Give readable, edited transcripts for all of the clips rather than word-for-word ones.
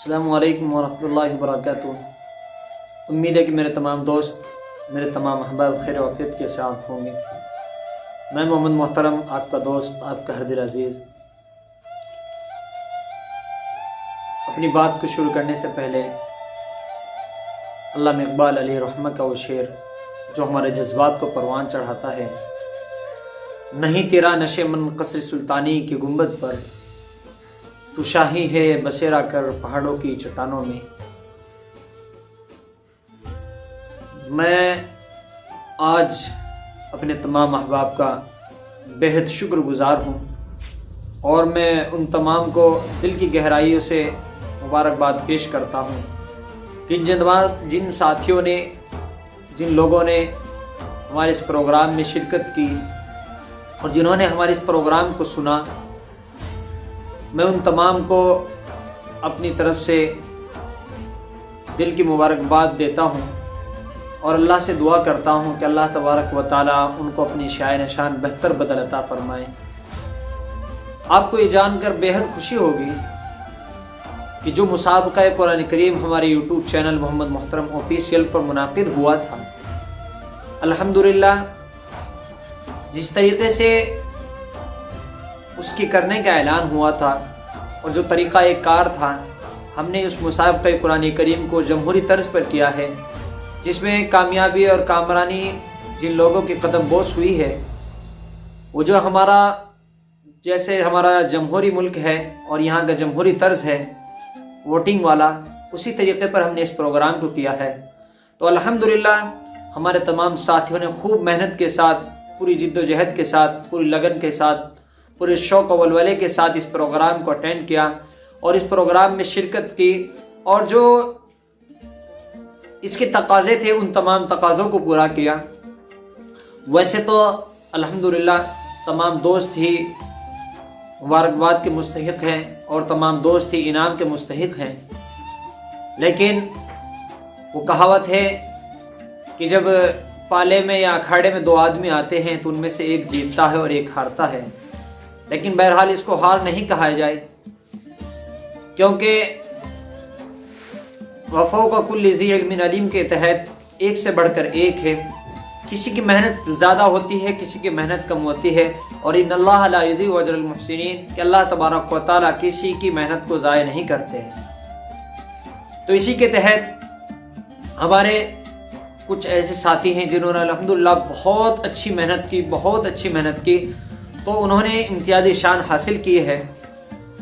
السلام علیکم ورحمۃ اللہ وبرکاتہ۔ امید ہے کہ میرے تمام دوست، میرے تمام احباب خیر و عافیت کے ساتھ ہوں گے۔ میں محمد محترم، آپ کا دوست، آپ کا ہردل عزیز۔ اپنی بات کو شروع کرنے سے پہلے علامہ اقبال علیہ رحمہ کا وہ شعر جو ہمارے جذبات کو پروان چڑھاتا ہے: نہیں تیرا نشے من قصر سلطانی کی گنبد پر، تو شاہی ہے بسیرا کر پہاڑوں کی چٹانوں میں۔ میں آج اپنے تمام احباب کا بہت شکر گزار ہوں، اور میں ان تمام کو دل کی گہرائیوں سے مبارکباد پیش کرتا ہوں کہ جن ساتھیوں نے، جن لوگوں نے ہمارے اس پروگرام میں شرکت کی اور جنہوں نے ہمارے اس پروگرام کو سنا، میں ان تمام کو اپنی طرف سے دل کی مبارکباد دیتا ہوں اور اللہ سے دعا کرتا ہوں کہ اللہ تبارک و تعالی ان کو اپنی شائع نشان بہتر بدل عطا فرمائے۔ آپ کو یہ جان کر بےحد خوشی ہوگی کہ جو مسابقہ قرآن کریم ہمارے یوٹیوب چینل محمد محترم آفیشیل پر منعقد ہوا تھا، الحمدللہ جس طریقے سے اس کی کرنے کا اعلان ہوا تھا اور جو طریقہ ایک کار تھا، ہم نے اس مسابقہ قرآن کریم کو جمہوری طرز پر کیا ہے، جس میں کامیابی اور کامرانی جن لوگوں کی قدم بوس ہوئی ہے، وہ جو جیسے ہمارا جمہوری ملک ہے اور یہاں کا جمہوری طرز ہے ووٹنگ والا، اسی طریقے پر ہم نے اس پروگرام کو کیا ہے۔ تو الحمدللہ ہمارے تمام ساتھیوں نے خوب محنت کے ساتھ، پوری جد و جہد کے ساتھ، پوری لگن کے ساتھ، پورے شوق و ولولے کے ساتھ اس پروگرام کو اٹینڈ کیا اور اس پروگرام میں شرکت کی، اور جو اس کے تقاضے تھے ان تمام تقاضوں کو پورا کیا۔ ویسے تو الحمدللہ تمام دوست ہی مبارکباد کے مستحق ہیں اور تمام دوست ہی انعام کے مستحق ہیں، لیکن وہ کہاوت ہے کہ جب پالے میں یا اکھاڑے میں دو آدمی آتے ہیں تو ان میں سے ایک جیتتا ہے اور ایک ہارتا ہے، لیکن بہرحال اس کو ہار نہیں کہا جائے، کیونکہ وفوق کل ذی علم علیم کے تحت ایک سے بڑھ کر ایک ہے۔ کسی کی محنت زیادہ ہوتی ہے، کسی کی محنت کم ہوتی ہے، اور ان اللہ لا یضیع اجر المحسنین، کہ اللہ تبارک و تعالیٰ کسی کی محنت کو ضائع نہیں کرتے ہیں۔ تو اسی کے تحت ہمارے کچھ ایسے ساتھی ہیں جنہوں نے الحمدللہ بہت اچھی محنت کی، تو انہوں نے امتیازی شان حاصل کی ہے،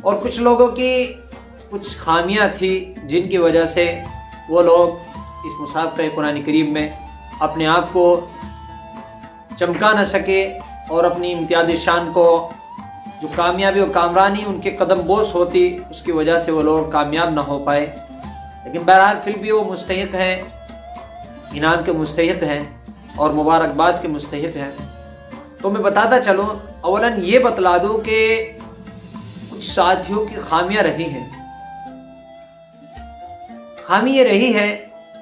اور کچھ لوگوں کی کچھ خامیاں تھی جن کی وجہ سے وہ لوگ اس مسابقہ قرآن کریم میں اپنے آپ کو چمکا نہ سکے، اور اپنی امتیازی شان کو، جو کامیابی و کامرانی ان کے قدم بوس ہوتی، اس کی وجہ سے وہ لوگ کامیاب نہ ہو پائے، لیکن بہرحال پھر بھی وہ مستحق ہیں، انعام کے مستحق ہیں اور مبارکباد کے مستحق ہیں۔ تو میں بتاتا چلوں، اولاً یہ بتلا دوں کہ کچھ ساتھیوں کی خامیاں رہی ہیں۔ خامی یہ رہی ہے،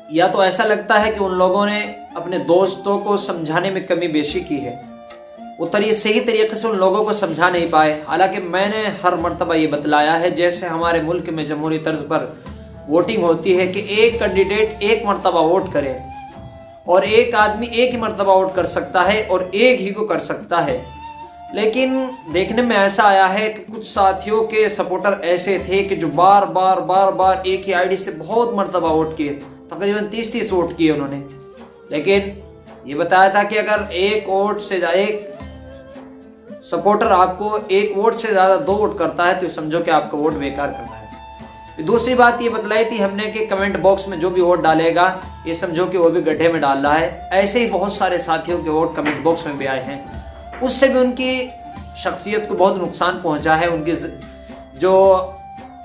یا تو ایسا لگتا ہے کہ ان لوگوں نے اپنے دوستوں کو سمجھانے میں کمی بیشی کی ہے، وہ صحیح طریقے سے ان لوگوں کو سمجھا نہیں پائے۔ حالانکہ میں نے ہر مرتبہ یہ بتلایا ہے، جیسے ہمارے ملک میں جمہوری طرز پر ووٹنگ ہوتی ہے کہ ایک کینڈیڈیٹ ایک مرتبہ ووٹ کرے، اور ایک آدمی ایک ہی مرتبہ ووٹ کر سکتا ہے اور ایک ہی کو کر سکتا ہے، لیکن دیکھنے میں ایسا آیا ہے کہ کچھ ساتھیوں کے سپورٹر ایسے تھے کہ جو بار بار ایک ہی آئی ڈی سے بہت مرتبہ ووٹ کیے، تقریباً 30 ووٹ کیے انہوں نے، لیکن یہ بتایا تھا کہ اگر ایک سپورٹر آپ کو ایک ووٹ سے زیادہ 2 ووٹ کرتا ہے تو سمجھو کہ آپ کا ووٹ بیکار کرنا ہے۔ دوسری بات یہ بتلائی تھی ہم نے کہ کمنٹ باکس میں جو بھی ووٹ ڈالے گا یہ سمجھو کہ وہ بھی گڈھے میں ڈال رہا ہے۔ ایسے ہی بہت سارے ساتھیوں کے ووٹ کمنٹ باکس میں بھی آئے ہیں، اس سے بھی ان کی شخصیت کو بہت نقصان پہنچا ہے، ان کی جو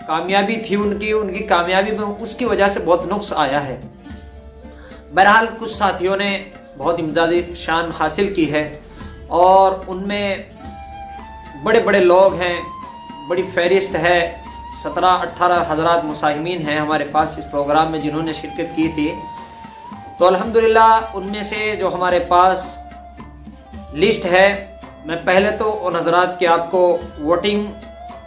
کامیابی تھی ان کی کامیابی میں اس کی وجہ سے بہت نقص آیا ہے۔ بہرحال کچھ ساتھیوں نے بہت امتیازی شان حاصل کی ہے، اور ان میں بڑے بڑے لوگ ہیں، بڑی فہرست ہے، 17-18 حضرات مساہمین ہیں ہمارے پاس اس پروگرام میں جنہوں نے شرکت کی تھی۔ تو الحمدللہ ان میں سے جو ہمارے پاس لسٹ ہے، میں پہلے تو ان حضرات کے آپ کو ووٹنگ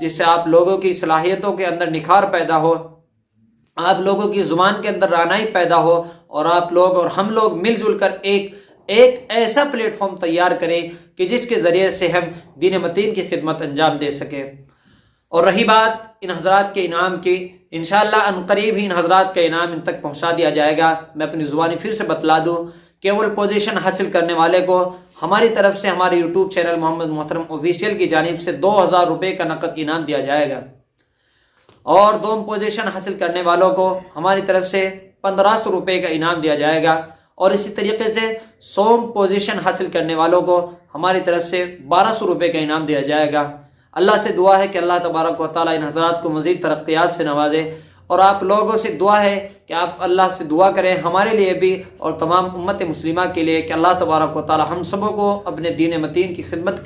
جس سے آپ لوگوں کی صلاحیتوں کے اندر نکھار پیدا ہو، آپ لوگوں کی زبان کے اندر رانائی پیدا ہو، اور آپ لوگ اور ہم لوگ مل جل کر ایک ایسا پلیٹ فارم تیار کریں کہ جس کے ذریعے سے ہم دین متین کی خدمت انجام دے سکیں۔ اور رہی بات ان حضرات کے انعام کی، انشاءاللہ عنقریب ہی ان حضرات کا انعام ان تک پہنچا دیا جائے گا۔ میں اپنی زبانی پھر سے بتلا دوں کہ اول پوزیشن حاصل کرنے والے کو ہماری طرف سے ہمارے یوٹیوب چینل محمد محترم آفیشیل کی جانب سے 2000 روپے کا نقد انعام دیا جائے گا، اور دوم پوزیشن حاصل کرنے والوں کو ہماری طرف سے 1500 روپے کا انعام دیا جائے گا، اور اسی طریقے سے سوم پوزیشن حاصل کرنے والوں کو ہماری طرف سے 1200 روپے کا انعام دیا جائے گا۔ اللہ سے دعا ہے کہ اللہ تبارک و تعالیٰ ان حضرات کو مزید ترقیات سے نوازے، اور آپ لوگوں سے دعا ہے کہ آپ اللہ سے دعا کریں ہمارے لیے بھی اور تمام امت مسلمہ کے لیے کہ اللہ تبارک و تعالیٰ ہم سبوں کو اپنے دین متین کی خدمت کے